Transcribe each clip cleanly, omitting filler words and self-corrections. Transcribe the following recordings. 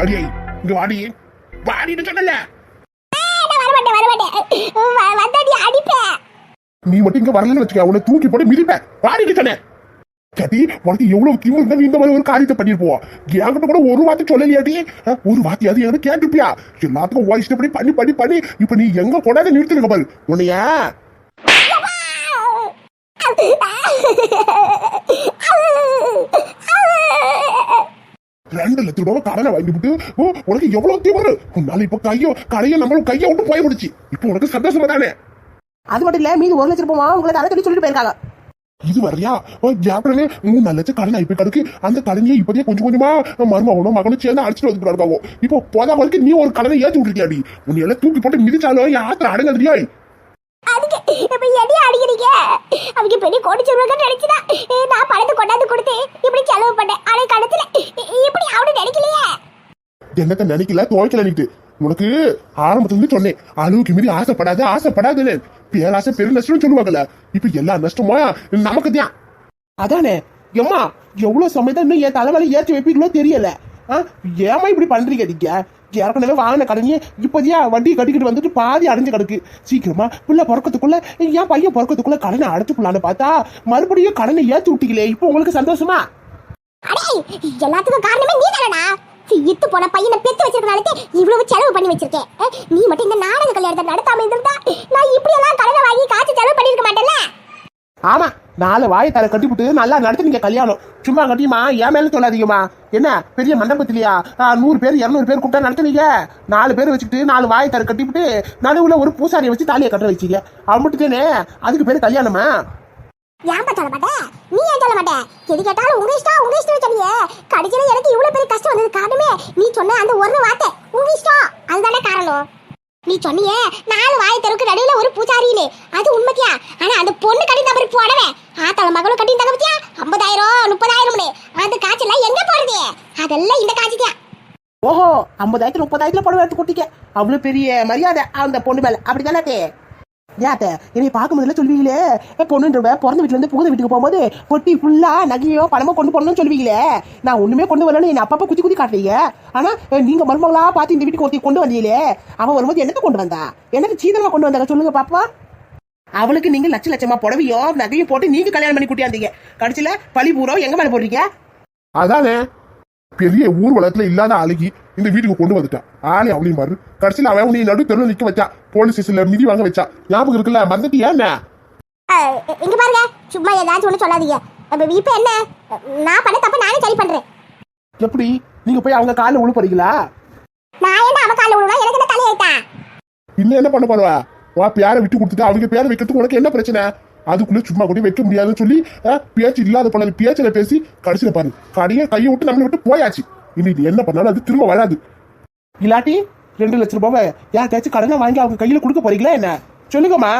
அடியே இங்க வாடி வாடின்னு சொன்னல. நீ மட்டும் இங்க வரலன்னு வச்சுக்க, உன்னை தூக்கி போட்டு மிதிப்பேன். வாடின்னு சொன்னேன். சரி, உனக்கு எவ்வளவு தீவு இருந்தா இந்த மாதிரி ஒரு காரியத்தை பண்ணிருப்போம். என்கிட்ட கூட ஒரு வார்த்தை சொல்லலையாடி? ஒரு வார்த்தையாவது எனக்கு கேட்டுப்பியா? எல்லாத்துக்கும் வாய்ஸ்டபடி பண்ணி பண்ணி பண்ணி இப்ப நீ எங்க கொண்டாந்து நிறுத்திருக்க பாரு உன்னைய. 2 லட்சம் ரூபாய் கடனை வாங்கிவிட்டு உனக்கு எவ்வளவு தீவிர உன்னால இப்ப கடையை நம்ம கையை விட்டு போய் முடிச்சு. இப்ப உனக்கு சந்தோஷமா தானே? அது மட்டும் இல்ல, மீது 1 லட்சம் ரூபாய் உங்களை தலை சொல்லிட்டு போயிருக்காங்க. இது வரையா ஜாப்பனே 3 லட்சம் கடன் ஆயிப்போய் கிடக்கு. அந்த கடனையே இப்பதே கொஞ்சம் கொஞ்சமா மருமகனும் மகனும் சேர்ந்து அடிச்சுட்டு வந்து கிடக்காவோ. இப்போ போதா வரைக்கும் நீ ஒரு கடனை ஏற்றி விட்டுருக்கியாடி. உன்னை எல்லாம் தூக்கி போட்டு மிதிச்சாலும் யாத்திரை அடங்காதிரியா? என்னத்த நினைக்கல துவைக்கல நினைட்டு உனக்கு ஆரம்பத்துல இருந்து சொன்னேன், அளவுக்கு மீறி ஆசைப்படாத ஆசைப்படாதுன்னு. பேராசை பெரு நஷ்டம் சொல்லுவாங்கல்ல, இப்ப எல்லா நஷ்டமா நமக்கு தான். அதானே எம்மா, எவ்வளவு சமயம் இன்னும் என் தலைவலி ஏற்றி வைப்பீங்களோ தெரியல. ஏமா இப்படி பண்றீங்க? நீங்க ஏற்கனவே வாங்கின கடனையே இப்போதையா வண்டியை கட்டிக்கிட்டு வந்துட்டு பாதி அடைஞ்சு கிடக்கு. சீக்கிரமா பிள்ளை பிறக்கத்துக்குள்ள என் பையன் பிறக்கத்துக்குள்ள கடனை அடைச்சுக்கலான்னு பார்த்தா மறுபடியும் கடனை ஏற்றி விட்டீங்களே. இப்போ உங்களுக்கு சந்தோஷமா? எல்லாத்துக்கும் காரணமே நீ தானடா. இத்து போன பையனை பெத்து வச்சிருக்கனாலே இவ்வளவு செலவு பண்ணி வச்சிருக்கேன். நீ மட்டும் இந்த நாடக கல்யாணத்தை நடத்தாம இருந்திருந்தா நான் இப்படி எல்லாம் கடனை வாங்கி காசு செலவு பண்ணிருக்க மாட்டேன்ல. ஆமா, 4 வாயை தலை கட்டிவிட்டு நல்லா நடத்துனீங்க கல்யாணம். சும்மா கட்டியுமா என் மேல சொல்லாதீங்கம்மா. என்ன பெரிய மண்டபத்திலையா 100 பேர் 200 பேர் கூப்பிட்டா நடத்துனீங்க? 4 பேர் வச்சுக்கிட்டு 4 வாயை தலை கட்டிவிட்டு நடுவுல ஒரு பூசாரியை வச்சு தாலியை கட்ட வச்சீங்க. அவன் மட்டும் தானே, அதுக்கு பேரு கல்யாணமா? ஏன்பா சொல்ல மாட்டேன்? நீ ஏன் சொல்ல மாட்டேன்? எது கேட்டாலும் உங்க இஷ்டம் சொன்னியே. கடைசியில எனக்கு இவ்வளவு பெரிய கஷ்டம் வந்தது காரணமே நீ சொன்ன அந்த ஒரு வார்த்தை உங்க இஷ்டம். அதுதானே காரணம். நீ சொன்னியே 4 வாயை தெருக்கு நடுவுல ஒரு பூசாரியிலே, அது உண்மையா? ஆனா அந்த பொண்ணு கட்டி நபர் போடவே ஆத்தாள மகளும் கட்டி தங்க பத்தியா 50,000 30,000 அந்த காய்ச்சல எங்க போறது? அதெல்லாம் இந்த காய்ச்சியா? ஓஹோ, 50,000 30,000 போட எடுத்து குட்டிக்க. அவ்வளவு பெரிய மரியாதை அந்த பொண்ணு மேல, அப்படிதானே? ஏத்த என்னை பார்க்கும் போதுல சொல்வீங்களே, பொண்ணுன்றவ பிறந்த வீட்டுல இருந்து புகுந்த வீட்டுக்கு போகும்போது பொட்டி ஃபுல்லா நகையோ பணமோ கொண்டு போடணும்னு சொல்லுவீங்களே. நான் ஒண்ணுமே கொண்டு வரலன்னு என்ன அப்பப்ப குத்தி குத்தி காட்டுறீங்க. ஆனா நீங்க மருமகளா பார்த்து இந்த வீட்டுக்கு ஒருத்தி கொண்டு வந்தீங்களே, அவன் வரும்போது என்னத்தை கொண்டு வந்தா? எனக்கு சீதனமா கொண்டு வந்தாங்க சொல்லுங்க பாப்பா. அவளுக்கு நீங்க லட்சமா புடவையும் நகையும் போட்டு நீங்க கல்யாணம் பண்ணி கூட்டியாந்தீங்க. கடைசியில பழி பூரா எங்க மேல போடுறீங்க? அதானே பெரிய ஊர்வலத்துல இல்லாத அழகி இந்த வீட்டுக்கு கொண்டு வந்துட்டான். ஆளே அவளையும் பாரு. கடைசியில் அவன் உன்னை நடு தெருவில் நிக்க வச்சா, போலீஸ் ஸ்டேஷன்ல மிதி வாங்க வச்சா. ஞாபகம் இருக்குல்ல? மறந்துட்டியா என்ன? இங்க பாருங்க, சும்மா ஏதாச்சும் ஒண்ணு சொல்லாதீங்க. இப்ப என்ன, நான் பண்ண தப்பு நானே சரி பண்றேன். எப்படி நீங்க போய் அவங்க காலில் விழு போறீங்களா? நான் என்ன அவ காலில் விழுவா? எனக்கு என்ன தலையைத்தா? இன்னும் என்ன பண்ண போறவா? வா, பேரை விட்டு கொடுத்துட்டு அவங்க பேரை வைக்கிறதுக்கு உனக்கு என்ன பிரச்சனை? அதுக்குள்ள சும்மா கூட வைக்க முடியாதுன்னு சொல்லி பேச்சு இல்லாத போல பேச்சில பேசி கடைசியில பாரு கடையை கையை விட்டு நம்மளை விட்டு போயாச்சு. இன்னைக்கு என்ன பண்ணாலும் அது திரும்ப வராது. இல்லாட்டி 2 லட்சம் ரூபாய் யாருக்காச்சும் கடனை வாங்கி அவங்க கையில கொடுக்க போறீங்களா என்ன? சொல்லுங்கம்மா.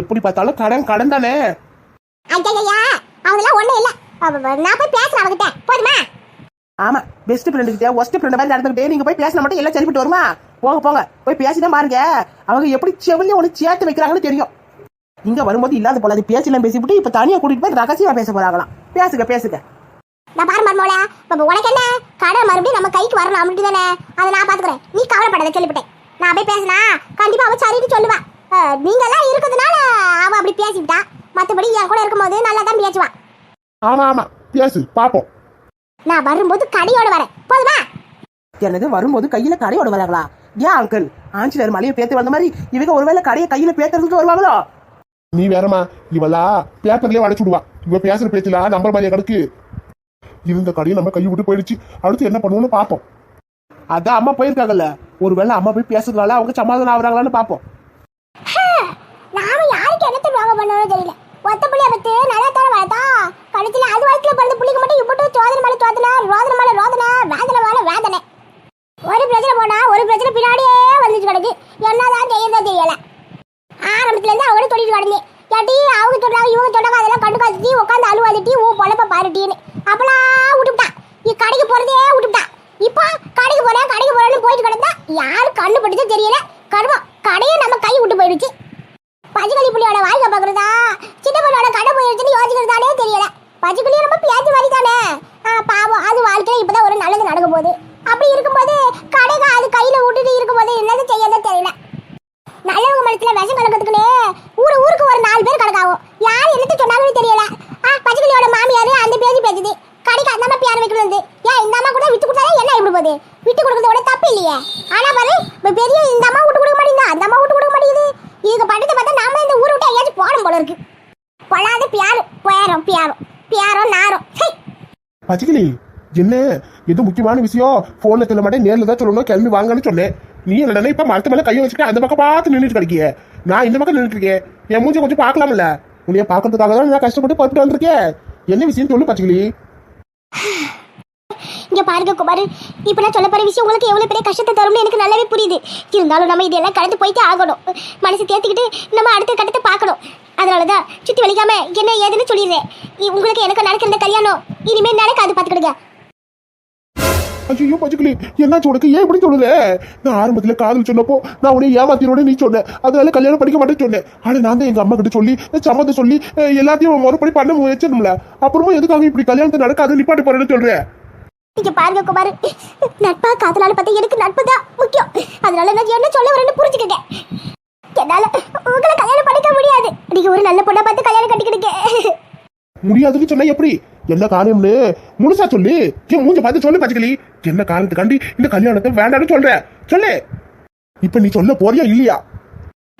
எப்படி பார்த்தாலும் கடன் தானே. அதெல்லாம் ஒண்ணு இல்ல. நான் போய் பேசுறேன் அவகிட்ட, போதுமா? ஆமா, பெஸ்ட் ஃப்ரெண்ட் கிட்ட ஒஸ்ட் ஃப்ரெண்ட் மாதிரி நடந்துக்கிட்டே நீங்க போய் பேசினா மட்டும் எல்லாம் சரிப்பட்டு வருமா? போங்க போய் பேசிதான் பாருங்க. அவங்க எப்படி செவிலிய ஒண்ணு சேர்த்து வைக்கிறாங்கன்னு தெரியும். இங்க வரும்போது இல்லாத போல அது பேச்செல்லாம் பேசிவிட்டு இப்ப தனியா கூட்டிட்டு போய் ரகசியமா பேச போறாங்களாம். பேசுங்க. நான் பாரு மர்மோளா, உனக்கு என்ன கடை மறுபடியும் நம்ம கைக்கு வரணும் அப்படி தானே? அதை நான் பாத்துக்கிறேன், நீ கவலைப்படாத சொல்லிவிட்டேன். நான் போய் பேசினா கண்டிப்பா அவ சரின்னு சொல்லுவா. நீங்க எல்லாம் இருக்கிறதுனால அவ அப்படி பேசிவிட்டா. மத்தபடி என் கூட இருக்கும்போது நல்லா தான் பேசுவா. ஆமா பேசு பாப்போம். நான் வரும்போது கடையோட வரேன், போதுமா? என்னது வரும்போது கையில கடையோட வராங்களா? ஏன் அங்கிள் ஆஞ்சிலர் மலையை பேத்து வந்த மாதிரி இவங்க ஒருவேளை கடையை கையில பேத்துறதுக்கு வருவாங்களோ? நீ வேறமா, இவளா பேப்பர்லயே அடைச்சு விடுவா. இவ பேசுற பேச்சுல நம்பர் மாதிரியா கிடக்கு. இருந்த கடையை நம்ம கை விட்டு போயிடுச்சு. அடுத்து என்ன பண்ணுவோம்னு பாப்போம். அதான் அம்மா போயிருக்காங்கல்ல, ஒருவேளை அம்மா போய் பேசுறதுனால அவங்க சமாதானம் ஆகுறாங்களான்னு பாப்போம். நாம யாருக்கு என்னத்தை வாங்க பண்ணணும் தெரியல. ஒத்த புள்ளிய பத்து நல்லா தர வளர்த்தா கடைசியில அது வயசுல பிறந்த புள்ளிக்கு மட்டும் இப்பட்டு சோதனை மேல சோதனை, ரோதனை மேல ரோதனை, வேதனை மேல வேதனை. ஒரு பிரச்சனை போனா ஒரு பிரச்சனை பின்னாடியே வந்துச்சு கிடக்கு. என்னதான் செய்யறதோ தெரியல. ஆரம்பத்துல இருந்து அவங்களும் சொல்லிட்டு கிடந்தேன், ஏட்டி அவங்க சொன்னாங்க இவங்க சொன்னாங்க அதெல்லாம் கண்டு காத்துட்டி உட்காந்து அழுவாதிட்டி உன் பொழப்ப பாருட்டின்னு. அப்பெல்லாம் விட்டுவிட்டான். கடைக்கு போறதே விட்டுவிட்டான். இப்போ கடைக்கு போறேன்னு போயிட்டு கிடந்தா யாரு கண்ணு பட்டுச்சோ தெரியல. கடுவோம் கடையை நம்ம கை விட்டு போயிடுச்சு. பச்சைக்கலி புள்ளியோட வாழ்க்கை பாக்குறதா சின்ன பொண்ணோட கடை போயிடுச்சுன்னு யோசிக்கிறதானே தெரியல. பச்சைக்கலியும் ரொம்ப பேச்சு மாதிரி தானே. பாவம், அது வாழ்க்கையில இப்பதான் ஒரு நல்லது நடக்க போகுது. அப்படி இருக்கும்போது கடைக்கு அது கையில விட்டுட்டு இருக்கும்போது என்னது செய்யறதே தெரியல. நல்லவங்க மனசுல விஷம் கலக்கிறதுக்குன்னு ஊருக்கு ஒரு 4 பேர் கணக்காகும். யார் என்னத்து சொன்னாங்கன்னு தெரியல. பச்சைக்கிளியோட மாமியாரு அந்த பேச்சு பேசுது, கடைக்கு அந்த அம்மா பேர் வைக்கணும். ஏன் இந்த அம்மா கூட விட்டு கொடுத்தாலே என்ன இப்படி போகுது? விட்டு கொடுக்கறதோட தப்பு இல்லையே. ஆனா பாரு பெரிய இந்த அம்மா விட்டு கொடுக்க மாட்டேங்குது, அந்த அம்மா விட்டு கொடுக்க மாட்டேங்குது. இதுக்கு பட்டத்தை பார்த்தா நாம இந்த ஊரை விட்டு எங்கேயாச்சும் போடும் போல இருக்கு. பொல்லாத பியாரம் நாரம். பச்சைக்கிளி என்ன எது முக்கியமான விஷயம் போன்ல சொல்ல மாட்டேன், நேர்ல தான் சொல்லணும், கிளம்பி வாங்கன்னு சொன்னேன். நீ என்னடா இப்ப மரத்து மேல கையை வச்சுட்டு அந்த பக்கம் பார்த்து நின்றுட்டு கிடைக்கிய, நான் இந்த பக்கம் நின்றுட்டு இருக்கேன். என் மூஞ்சி கொஞ்சம் பார்க்கலாம்ல, உன்னைய பாக்கிறதுக்காக தான் நான் கஷ்டப்பட்டு பார்த்துட்டு வந்திருக்கேன். என்ன விஷயம் சொல்லு பச்சைக்கிளி. இங்க பாருங்க குமார், இப்ப நான் சொல்ல போற விஷயம் உங்களுக்கு எவ்வளவு பெரிய கஷ்டத்தை தரும்னு எனக்கு நல்லாவே புரியுது. இருந்தாலும் நம்ம இதெல்லாம் கடந்து போயிட்டு ஆகணும். மனசு தேர்த்துக்கிட்டு நம்ம அடுத்த கட்டத்தை பார்க்கணும். அதனாலதான் சுத்தி வலிக்காம என்ன ஏதுன்னு சொல்லிடுறேன். உங்களுக்கு எனக்கு நடக்கிற கல்யாணம் இனிமே நடக்காது, பாத்துக்கிடுங்க. ஐயோ பச்சைக்கிளி என்னாச்சு உனக்கு, ஏன் இப்படி சொல்லுல? நான் ஆரம்பத்துல காதல் சொன்னப்போ நான் உன்னை ஏமாத்தினோட நீ சொன்ன, அதனால கல்யாணம் படிக்க மாட்டேன்னு சொன்னேன். ஆனா நான் தான் எங்க அம்மா கிட்ட சொல்லி சம்மந்தம் சொல்லி எல்லாத்தையும் மறுபடி பண்ண முயற்சிடும்ல. அப்புறமா எதுக்காக இப்படி கல்யாணத்தை நடக்காது நிப்பாட்டு போறேன்னு சொல்றேன். இங்க பாருங்க குமார், நட்பா காதலால பார்த்தா எனக்கு நட்பு தான் முக்கியம். அதனால நான் என்ன சொல்ல வரேன்னு புரிஞ்சுக்கங்க. என்னால உங்களை கல்யாணம் பண்ணிக்க முடியாது. நீங்க ஒரு நல்ல பொண்ணை பார்த்து கல்யாணம் கட்டிக்கிடுங்க. முடியாதுன்னு சொன்னா எப்படி? என்ன காரணம்னு முழுசா சொல்லு, என் மூஞ்ச பார்த்து சொல்லு பச்சைக்கிளி. என்ன காரணத்துக்காண்டி இந்த கல்யாணத்தை வேண்டாம்னு சொல்ற சொல்லு. இப்ப நீ சொல்ல போறியா இல்லையா?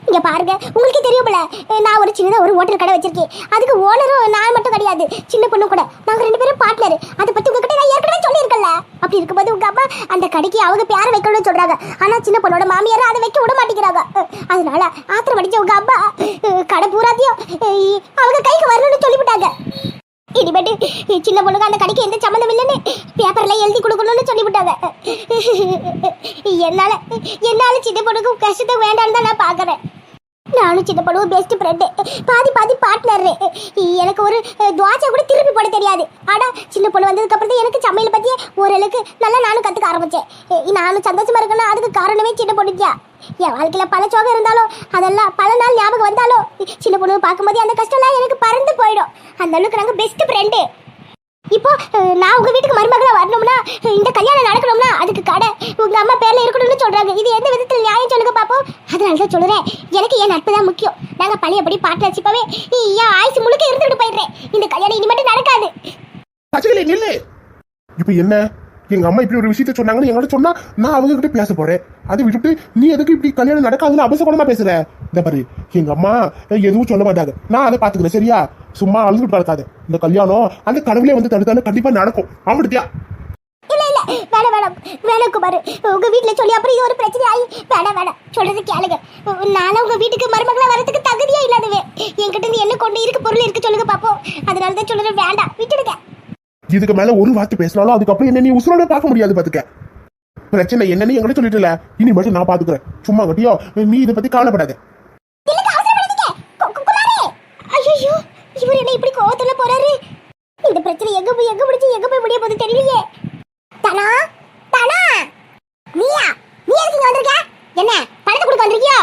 இங்க பாருங்க, உங்களுக்கு தெரியும்ல நான் ஒரு சின்ன ஒரு ஹோட்டல் கடை வச்சிருக்கேன். அதுக்கு ஓனரும் நான் மட்டும் கிடையாது, சின்ன பொண்ணு கூட. நாங்க 2 பேரும் பார்ட்னர். அதை பத்தி உங்ககிட்ட நான் ஏற்கனவே சொல்லியிருக்கேன்ல. அப்படி இருக்கும்போது உங்க அம்மா அந்த கடைக்கு அவங்க பேரை வைக்கணும்னு சொல்றாங்க. ஆனா சின்ன பொண்ணோட மாமியார் அதை வைக்க விட மாட்டேங்கிறாங்க. அதனால ஆத்திரம் படிச்ச உங்க அம்மா கடை பூராத்தையும் அவங்க கைக்கு வரணும்னு சொல்லிவிட்டாங்க. இனிமேட்டு சின்ன பொண்ணுக்கு அந்த கடைக்கு எந்த சம்மந்தம் இல்லைன்னு பேப்பர்ல எழுதி கொடுக்கணும்னு சொல்லிவிட்டாங்க. என்னால சின்ன பொண்ணுக்கு கஷ்டத்தை வேண்டான்னு தான் நான் பாக்குறேன். நானும் சின்ன பொண்ணு பெஸ்ட் ஃப்ரெண்டு, பாதி பார்ட்னர். எனக்கு ஒரு துவாச்சை கூட திருப்பி போட தெரியாது. ஆனா சின்ன பொண்ணு வந்ததுக்கு அப்புறம் தான் எனக்கு சமையல் பத்தி ஓரளவுக்கு நல்லா நானும் கத்துக்க ஆரம்பிச்சேன். நானும் சந்தோஷமா இருக்கணும், அதுக்கு காரணமே சின்ன பொண்ணுச்சா. என் வாழ்க்கையில பல சோகம் இருந்தாலும் அதெல்லாம் பல நாள் ஞாபகம் வந்தாலும் சின்ன பொண்ணு பார்க்கும்போது அந்த கஷ்டம்லாம் எனக்கு பறந்து போயிடும். அந்த அளவுக்கு நாங்க பெஸ்ட் ஃப்ரெண்டு. இப்போ நான் உங்க வீட்டுக்கு மருமகளா வரணும்னா, இந்த கல்யாணம் நடக்கணும்னா அதுக்கு கடை உங்க அம்மா பேர்ல இருக்கணும்னு சொல்றாங்க. இது எந்த விதத்துல நியாயம் சொல்லுங்க பாப்போம். அதனாலதான் சொல்றேன், எனக்கு என் நட்பு தான் முக்கியம். நாங்க பழையபடி பார்ட்னர்ஷிப்பாவே என் ஆயுசு முழுக்க இருந்துட்டு போயிடுறேன். இந்த கல்யாணம் இனிமேட்டு நடக்காது. பச்சைக்கிளி நில்லு. இப்ப என்ன, எங்க அம்மா இப்படி ஒரு விஷயத்த சொன்னாங்கன்னு என்கிட்ட சொன்னா நான் அவங்க கிட்ட பேச போறேன். அதை விட்டுட்டு நீ எதுக்கு இப்படி கல்யாணம் நடக்காதுன்னு அபசகுணமா பேசுற? இந்த பாரு, எங்க அம்மா எதுவும் சொல்ல மாட்டாங்க, நான் அதை பாத்துக்கிறேன் சரியா? சும்மா அழுதுட்டு நடக்காது. இந்த கல்யாணம் அந்த கடவுளே வந்து தடுத்தாலும் கண்டிப்பா நடக்கும். அப்படியா? இல்ல வேணாம் குமார், உங்க வீட்டுல சொல்லி அப்புறம் இது ஒரு பிரச்சனை ஆகி வேணாம் சொல்றது கேளுங்க. நானும் உங்க வீட்டுக்கு மருமகளா வரதுக்கு தகுதியா இல்லாதவே. என்கிட்ட இருந்து என்ன கொண்டு இருக்கு பொருள் இருக்கு சொல்லுங்க பாப்போம். அதனாலதான் சொல்றேன், வேண்டாம் விட்டுடுங்க. இதுக்கு மேல ஒரு வார்த்தை பேசினாலும் அதுக்கப்புறம் என்ன நீ உசுரோட பார்க்க முடியாது பாத்துக்க. பிரச்சனை என்னன்னு என்கிட்ட சொல்லிட்டுல, இனி மட்டும் நான் பாத்துக்கிறேன். சும்மா கட்டியோ நீ இதை பத்தி கவலைப்படாத. இவர் என்ன இப்படி கோவத்துல போறாரு? இந்த பிரச்சனை எங்க போய் முடிய போகுது தெரியலையே. தனா நீயா நீ எதுக்கு வந்திருக்க? என்ன பணத்தை கொடுக்க வந்திருக்கியோ?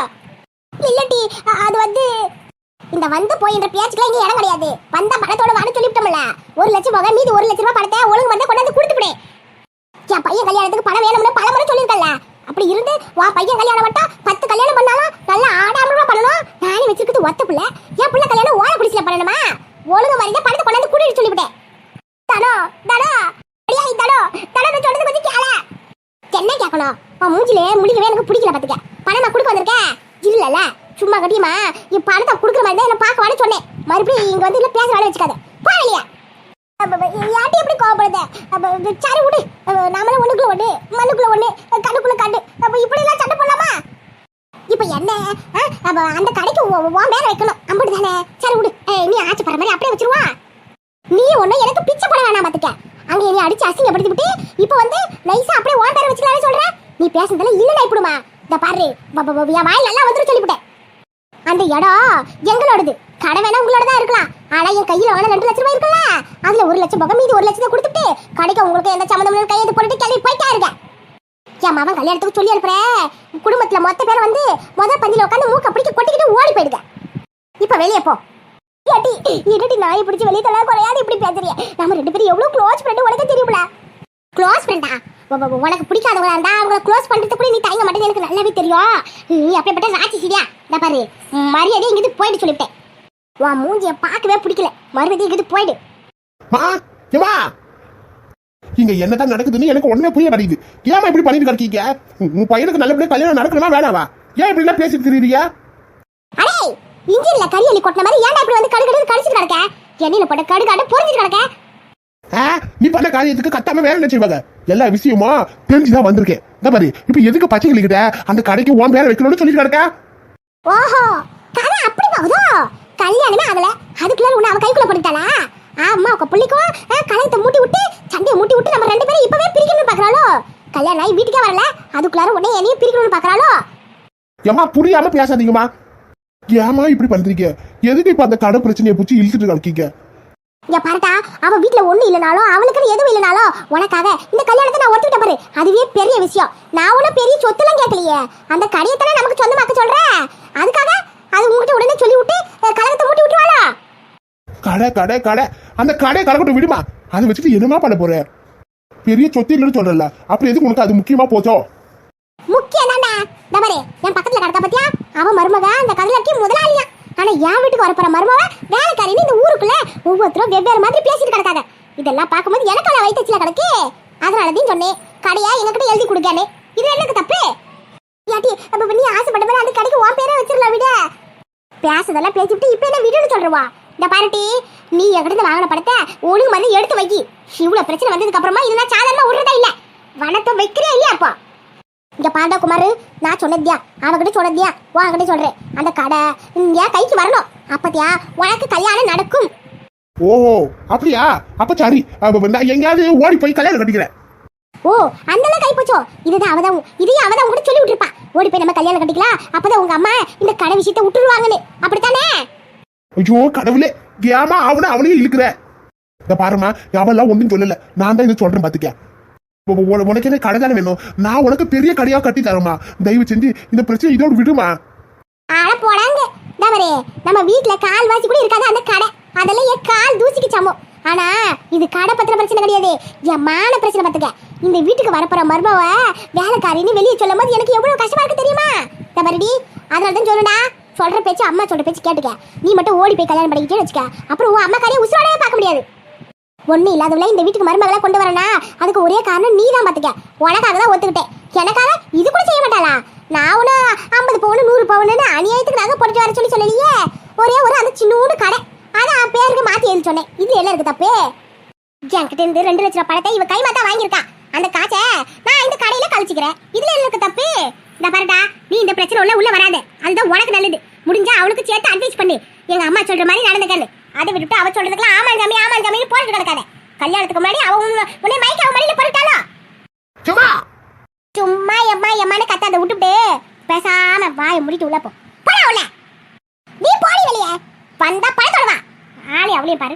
இல்லட்டி அது வந்து இந்த வந்து போய் என்ற பேச்சுக்கெல்லாம் இங்க இடம் கிடையாது. வந்த பணத்தோட வான்னு சொல்லிவிட்டோம்ல. 1 லட்சம் போக மீதி 1 லட்சம் ரூபாய் பணத்தை ஒழுங்கு வந்து கொண்டாந்து கொடுத்துவிடு. என் பையன் கல்யாணத்துக்கு பணம் வேணும்னு பல முறை சொல்லியிருக்கல. அப்படி இருந்து உன் பையன் கல்யாணம் மட்டும் 10 கல்யாணம் பண்ணாலும் நல்லா ஆடாம பண்ணணும். நானே வச்சிருக்கிறது ஒத்த பிள்ளை. என் பிள்ளை கல்யாணம் ஓட குடிசையில பண்ணணுமா? ஒழுங்கு மாதிரி பணத்தை கொண்டாந்து கூட்டிட்டு சொல்லிவிட்டேன். தனோ நான் சொல்றது கொஞ்சம் கேள. என்ன கேட்கணும்? உன் மூஞ்சிலே முடிக்கவே எனக்கு பிடிக்கல பாத்துக்க. பணம் நான் கொடுக்க வந்திருக்கேன் இல்லல்ல. சும்மா கட்டியுமா என் பணத்தை கொடுக்குற மாதிரி தான் என்ன பார்க்க வான்னு சொன்னேன். மறுபடியும் இங்க வந்து இல்ல பேச வேலை வச்சுக்காத. போகலையா யாட்டி எப்படி கோவப்படுது? சரி விடு, நாமளும் ஒண்ணுக்குள்ள ஒண்ணு மண்ணுக்குள்ள ஒண்ணு கண்ணுக்குள்ள கண்டு இப்படி எல்லாம் சண்டை போடலாமா? இப்ப என்ன அந்த கடைக்கு உன் பேரை வைக்கணும் அப்படி தானே? சரி விடு, நீ ஆச்சு பர மாதிரி அப்படியே வச்சிருவா. நீ ஒண்ணு எனக்கு பிச்சை போட வேணாம் பாத்துக்க. அங்க நீ அடிச்சு அசிங்கப்படுத்தி விட்டு இப்ப வந்து நைஸா அப்படியே உன் பேரை வச்சுக்கலாம்னு சொல்ற. நீ பேசுறதுல இல்ல இப்படிமா? இந்த பாரு என் வாயில் நல்லா வந்துட்டு சொல்லிவிட்டேன். அந்த இடம் எங்களோடது. கடை வேணா உங்களோட தான் இருக்கலாம். ஆனா என் கையில வேணா 2 லட்சம் ரூபாய் இருக்குல்ல, அதுல 1 லட்சம் போக மீதி 1 லட்சத்தை கொடுத்துட்டு கடைக்கு உங்களுக்கு எந்த சம்மந்தம் கையெழுத்து போட்டுட்டு கிளம்பி போயிட்டா இருக்க. என் மாமன் கல்யாணத்துக்கு சொல்லி அனுப்புறேன். குடும்பத்துல மொத்த பேர் வந்து முதல் பந்தில உட்காந்து மூக்க பிடிச்சி கொட்டிக்கிட்டு ஓடி போயிடுங்க. இப்ப வெளியே போ. என்னடி நாயை பிடிச்சி வெளியே தள்ள குறையாது இப்படி பேசுறிய? நம்ம 2 பேரும் எவ்வளவு க்ளோஸ் ஃப்ரெண்ட் உனக்கு தெரியுமில? க்ளோஸ் ஃப்ரெண்டா? உனக்கு பிடிக்காதவங்களா இருந்தா அவங்கள க்ளோஸ் பண்றது கூட நீ தயங்க மாட்டேன்னு எனக்கு நல்லாவே தெரியும். நீ அப்படிப்பட்ட ராட்சி சரியா? இந்த பாரு, மரியாதை இங்கிட்டு போயிட்டு சொல்லிவிட்டேன். உன் மூஞ்சிய பார்க்கவே பிடிக்கல, மறுபடியும் இங்கிட்டு போயிடு. இங்க என்னதான் நடக்குதுன்னு எனக்கு ஒண்ணுமே புரிய மாட்டேங்குது. ஏமா இப்படி பண்ணிட்டு இருக்கீங்க? உன் பையனுக்கு நல்லபடியா கல்யாணம் நடக்கணுமா வேணாவா? ஏன் இப்படி எல்லாம் பேசிட்டு இருக்கீங்க? அடே, இன்ஜின்ல கரியலி கொட்டின மாதிரி ஏன்டா இப்படி வந்து கடுகடுன்னு கடிச்சிட்டு கிடக்க? எண்ணெயில போட்ட கடுகாட்ட பொரிஞ்சிட்டு கிடக்க. நீ பண்ண காரியத்துக்கு கட்டாம வேற என்ன செய்வாங்க? எல்லா விஷயமும் தெரிஞ்சுதான் வந்திருக்கேன். இந்த மாதிரி இப்ப எதுக்கு பச்சைக்கிட்ட அந்த கடைக்கு உன் பேரை வைக்கணும்னு சொல்லிட்டு கிடக்க? ஓஹோ, கதை அப்படி போகுதோ? கல்யாணமே ஆகல, அதுக்குள்ள உன்னை அவ கைக்குள்ள போட்டுட்டாளா? அம்மா உங்க புள்ளிக்கும் கல்யாணத்தை மூட்டி விட்டு சண்டையை மூட்டி விட்டு நம்ம ரெண்டு பேரும் இப்பவே பிரிக்கணும்னு பாக்குறாளோ? கல்யாணம் ஆகி வீட்டுக்கே வரல, அதுக்குள்ளார உடனே என்னையும் பிரிக்கணும்னு பாக்குறாளோ? ஏமா புரியாம பேசாதீங்கம்மா. ஏமா இப்படி பண்றீங்க? எதுக்கு இப்ப அந்த கடை பிரச்சனையை பிடிச்சி இழுத்துட்டு இருக்கீங்க? இங்க பாருடா, அவ வீட்டுல ஒண்ணு இல்லனாலும் அவளுக்குன்னு எதுவும் இல்லனாலும் உனக்காக இந்த கல்யாணத்தை நான் ஒத்துக்கிட்ட பாரு, அதுவே பெரிய விஷயம். நான் ஒன்னும் பெரிய சொத்துலாம் கேட்கலையே, அந்த கடையத்தானே நமக்கு சொந்தமாக்க சொல்றேன். அதுக்காக அது உங்ககிட்ட உடனே சொல்லி விட்டு கல்யாணத்தை மூட்டி விட்டுவாளா? கடை கடை கடை அந்த கடை கலக்கட்டும் விடுமா. அதை வச்சுட்டு என்னமா பண்ண போற? பெரிய சொத்து இல்லைன்னு சொல்றல, அப்படி எதுக்கு உனக்கு அது முக்கியமா போச்சோ? முக்கியம் தானே. இந்த பாரு, என் பக்கத்துல கடத்த பத்தியா, அவன் மருமக அந்த கதைக்கு முதலாளியா. ஆனா என் வீட்டுக்கு வரப்போற மருமவ வேலைக்காரின்னு இந்த ஊருக்குள்ள ஒவ்வொருத்தரும் வெவ்வேறு மாதிரி பேசிட்டு கிடக்காங்க. இதெல்லாம் பார்க்கும்போது எனக்கு அவளை வயிற்றுல கிடக்கு. அதனாலதான் சொன்னேன், கடையா எங்ககிட்ட எழுதி கொடுக்கானே. இது எனக்கு தப்பு யாட்டி? அப்ப நீ ஆசைப்பட்ட மாதிரி அந்த கடைக்கு உன் பேரே வச்சிடலாம். விட பேசுறதெல்லாம் பேசிவிட்டு இப்ப என்ன விடுன்னு சொல்றவா? இந்த பாருட்டி, நீ என்கிட்ட வாங்கின படத்தை ஒழுங்கு மாதிரி எடுத்து வைக்கி. இவ்வளவு பிரச்சனை வந்ததுக்கு அப்புறமா இது நான் சாதாரணமா விடுறதா இல்ல. வனத்தை வைக்கிறே இல்லையா? அப்பா இங்க பாண்டா குமாரு, நான் சொன்னதியா அவகிட்ட சொன்னதியா உன்கிட்ட சொல்றேன், அந்த கடை என் கைக்கு வரணும். அப்பத்தியா உனக்கு கல்யாணம் நடக்கும். ஓஹோ அப்படியா? அப்ப சரி, நான் எங்கேயாவது ஓடி போய் கல்யாணம் கட்டிக்கிறேன். ஓ, அந்த கை போச்சோ? இதுதான் அவதான், இதையும் அவதான் உங்ககிட்ட சொல்லி விட்டுருப்பா. ஓடி போய் நம்ம கல்யாணம் கட்டிக்கலாம், அப்பதான் உங்க அம்மா இந்த கடை விஷயத்தை விட்டுருவாங்கன்னு. அப்படித்தானே? ஐயோ கடவுளே, ஏமா அவனையும் இழுக்கிற? இந்த பாருமா, அவெல்லாம் ஒன்றும் சொல்லல, நான் தான் இதை சொல்றேன். பாத்துக்க, உனக்கு என்ன கடை தானே வேணும்? நான் உனக்கு பெரிய கடையா கட்டி தரமா. தயவு செஞ்சு இந்த பிரச்சனை இதோட விடுமா. ஆனா போடாங்க தவறே, நம்ம வீட்டுல கால் வாசி கூட இருக்காது அந்த கடை. அதெல்லாம் என் கால் தூசிக்கு சமம். ஆனா இது கடை பத்திர பிரச்சனை கிடையாது, என் மான பிரச்சனை. பாத்துக்க, இந்த வீட்டுக்கு வரப்போற மருமவ வேலைக்காரின்னு வெளியே சொல்லும் போது எனக்கு எவ்வளவு கஷ்டமா இருக்கு தெரியுமா? தவறடி, அதனாலதான் சொல்லுடா, சொல்ற பேச்சு அம்மா சொல்ற பேச்சு கேட்டுக்க. நீ மட்டும் ஓடி போய் கல்யாணம் பண்ணிக்கிட்டே வச்சுக்க, அப்புறம் உன் அம்மா காரியை உசுரோடவே பார்க்க முடியாது. ஒண்ணு இல்லாதவளை இந்த வீட்டுக்கு மருமகளை கொண்டு வரனா, அதுக்கு ஒரே காரணம் நீ தான். பாத்துக்க, உனக்காக தான் ஒத்துக்கிட்டேன். எனக்காக இது கூட செய்ய மாட்டாளா? நான் உன 50 பவுன் 100 பவுன்னு அநியாயத்துக்கு நகை போட்டு வர சொல்லலையே. ஒரே ஒரு அந்த சின்னூடு கடை, அதான் பேருக்கு மாத்தி எழுதி சொன்னேன். இது என்ன இருக்கு தப்பு? என்கிட்ட இருந்து 2 லட்ச ரூபாய் பணத்தை இவ கை மாத்தா வாங்கியிருக்கா. அந்த காசை நான் இந்த கடையில கழிச்சுக்கிறேன். இதுல என்ன இருக்கு தப்பு? இந்த பாருடா, நீ இந்த பிரச்சனை உள்ள வராத, அதுதான் உனக்கு நல்லது. முடிஞ்சா அவளுக்கு சேர்த்து அட்வைஸ் பண்ணு, எங்க அம்மா சொல்ற மாதிரி நடந்துக்கன்னு. அதை விட்டுட்டு அவ சொல்றதுக்குலாம் ஆமாம் ஜாமி போட்டு கிடக்காத. கல்யாணத்துக்கு முன்னாடி அவ உன்னை மைக்கு அவ மடியில போட்டுட்டாளோ? சும்மா எம்மான்னு கத்தாத விட்டுட்டு பேசாம வாயை முடிட்டு உள்ள போடா. உள்ள நீ போடி வெளியே. வந்தா பழத்தோட வா. ஆளி அவளையும் பாரு,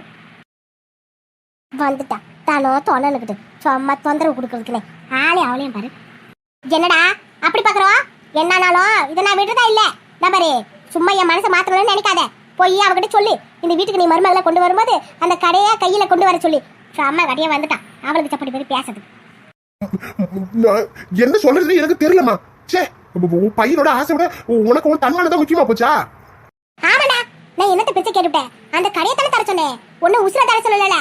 வந்துட்டா தானோ தொலைக்கிட்டு சும்மா தொந்தரவு கொடுக்கறதுக்குனே. ஆளி அவளையும் பாரு. என்னடா அப்படி பாக்குறோம்? என்னானாலும் இதை நான் விடுறதா இல்ல. பாரு, சும்மா என் மனசை மாத்தணும்னு நினைக்காத. போய் அவகிட்ட சொல்லு, இந்த வீட்டுக்கு நீ மருமகளை கொண்டு வரும்போது அந்த கடையை கையில கொண்டு வர சொல்லி. அம்மா கடையா வந்துட்டான், அவளுக்கு சப்படி பேர் பேசுது. என்ன சொல்றது எனக்கு தெரியலமா. சே, பையனோட ஆசை விட உனக்கு ஒரு தன்மானதான் முக்கியமா போச்சா? ஆமாடா, நான் என்னத்த பிச்சை கேட்டுட்டேன். அந்த கடையை தானே தர சொன்னேன், ஒன்னும் உசுர தர சொல்லல.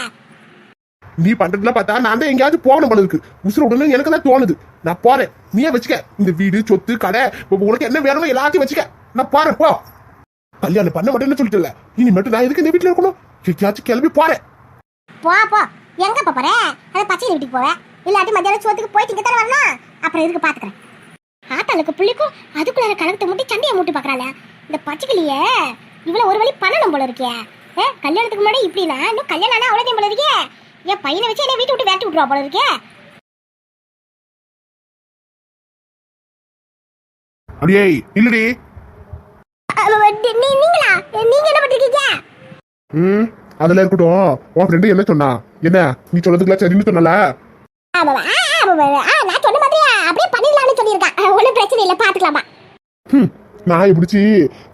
நீ பண்றதுல பார்த்தா நான் தான் எங்கேயாவது போகணும் போல இருக்கு. உசுர உடனே எனக்கு தான் தோணுது. நான் போறேன், நீயே வச்சுக்க. இந்த வீடு சொத்து கடை உனக்கு என்ன வேணுமோ எல்லாத்தையும் வச்சுக்க. நான் போறேன், போ. கல்யாணம் பண்ண மாட்டேன்னு சொல்லிட்டு இனி மட்டும் நான் எதுக்கு இந்த வீட்டுல இருக்கணும்? எங்கேயாச்சும் கிளம்பி போறேன். போ எங்க போற? அதை பச்சை வீட்டுக்கு போவேன், இல்லாட்டி மத்தியானம் சோத்துக்கு போயிட்டு இங்க தானே வரணும். அப்புறம் எதுக்கு பாத்துக்கிறேன். ஆட்டாளுக்கு புள்ளிக்கும் அதுக்குள்ள கலகத்தை மூட்டி சண்டையை மூட்டி பாக்குறாள இந்த பச்சைக்கிளிய. இவ்வளவு ஒரு வழி பண்ணணும் போல இருக்கே. கல்யாணத்துக்கு முன்னாடி இப்படின்னா இன்னும் கல்யாணம் ஆனா அவ்வளவு போல இருக்கே. என் பையனை வச்சு என்ன வீட்டு விட்டு வேட்டி விட்டுருவா போல இருக்கே. அடியே இல்லடி, நீங்களா? நீங்க என்ன பண்றீங்க? அதெல்லாம் இருக்கட்டும். உன் ஃப்ரெண்டு என்ன சொன்னா? என்ன நீ சொல்றதுக்குலாம் சரின்னு சொன்னல? நான் சொன்ன மாதிரி அப்படியே பண்ணிடலாம்னு சொல்லியிருக்கேன். ஒன்றும் பிரச்சனை இல்லை, பாத்துக்கலாமா? நாயை பிடிச்சி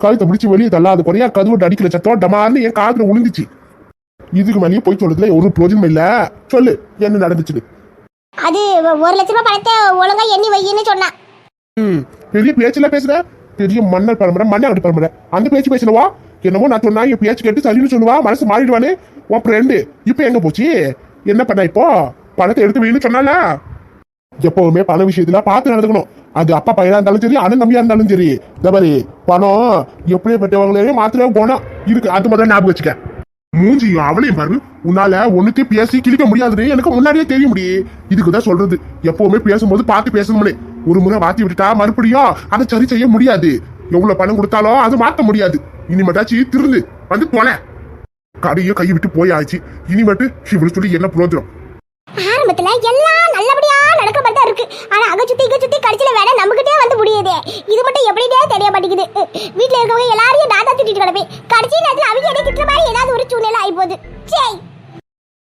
கழுத்தை பிடிச்சி வெளியே தள்ளாத குறையா கதுவட்டு அடிக்கல சத்தம் டமார்னு என் காதுல விழுந்துச்சு. இதுக்கு மேலேயே போய் சொல்றதுல ஒரு பிரோஜனம் இல்ல. சொல்லு, என்ன நடந்துச்சு? அது 1,00,000 ரூபாய் பணத்தை ஒழுங்கா எண்ணி வையின்னு சொன்னான். பெரிய பேச்சுல பேசுற, பெரிய மன்னர் பரம்பரை மண்ணாங்கட்டி பரம்பரை அந்த பேச்சு பேசினவா என்னமோ நான் சொன்னா என் பேச்சு கேட்டு சரின்னு சொல்லுவா, மனசு மாறிடுவானே உன் ஃப்ரெண்டு. இப்ப எங்க போச்சு? என்ன பண்ண இப்போ? பணத்தை எடுத்து வைன்னு சொன்னால. எப்பவுமே பண விஷயத்துல பார்த்து நடந்துக்கணும். அது அப்பா பையனா இருந்தாலும் சரி, அண்ணன் தம்பியா இருந்தாலும் சரி. இந்த மாதிரி பணம் எப்படிப்பட்டவங்களே மாத்திர குணம் இருக்கு, அது முதல்ல ஞாபகம் வச்சுக்க. மூஞ்சியும் அவளையும் பாரு, உன்னால ஒண்ணுக்கு பேசி கிழிக்க முடியாதுன்னு எனக்கு முன்னாடியே தெரிய முடியும். இதுக்குதான் சொல்றது, எப்பவுமே பேசும்போது பார்த்து பேசணும்னே. ஒரு முறை வாத்தி விட்டுட்டா மறுபடியும் அதை சரி செய்ய முடியாது. எவ்வளவு பணம் கொடுத்தாலும் அது மாத்த முடியாது. இனிமேட்டாச்சு திருந்து வந்து போல. கடையோ கையை விட்டு போயாச்சு, இனிமேட்டு இவளு சொல்லி என்ன புரோஜனம்? ஆரம்பத்துல எல்லாம் நல்லபடியா நடக்க மாதிரி தான் இருக்கு. ஆனா அங்க சுத்தி இங்க சுத்தி கடைசியில வேணா நம்மகிட்டே வந்து முடியுதே. இது மட்டும் எப்படினே தெரிய மாட்டேங்குது. வீட்டுல இருக்கவங்க எல்லாரையும் நான் தான் திட்டிட்டு கிடப்பேன். கடைசி நேரத்துல அவங்க என்ன திட்டுற மாதிரி ஏதாவது ஒரு சூழ்நிலை ஆயிப்போகுது. சே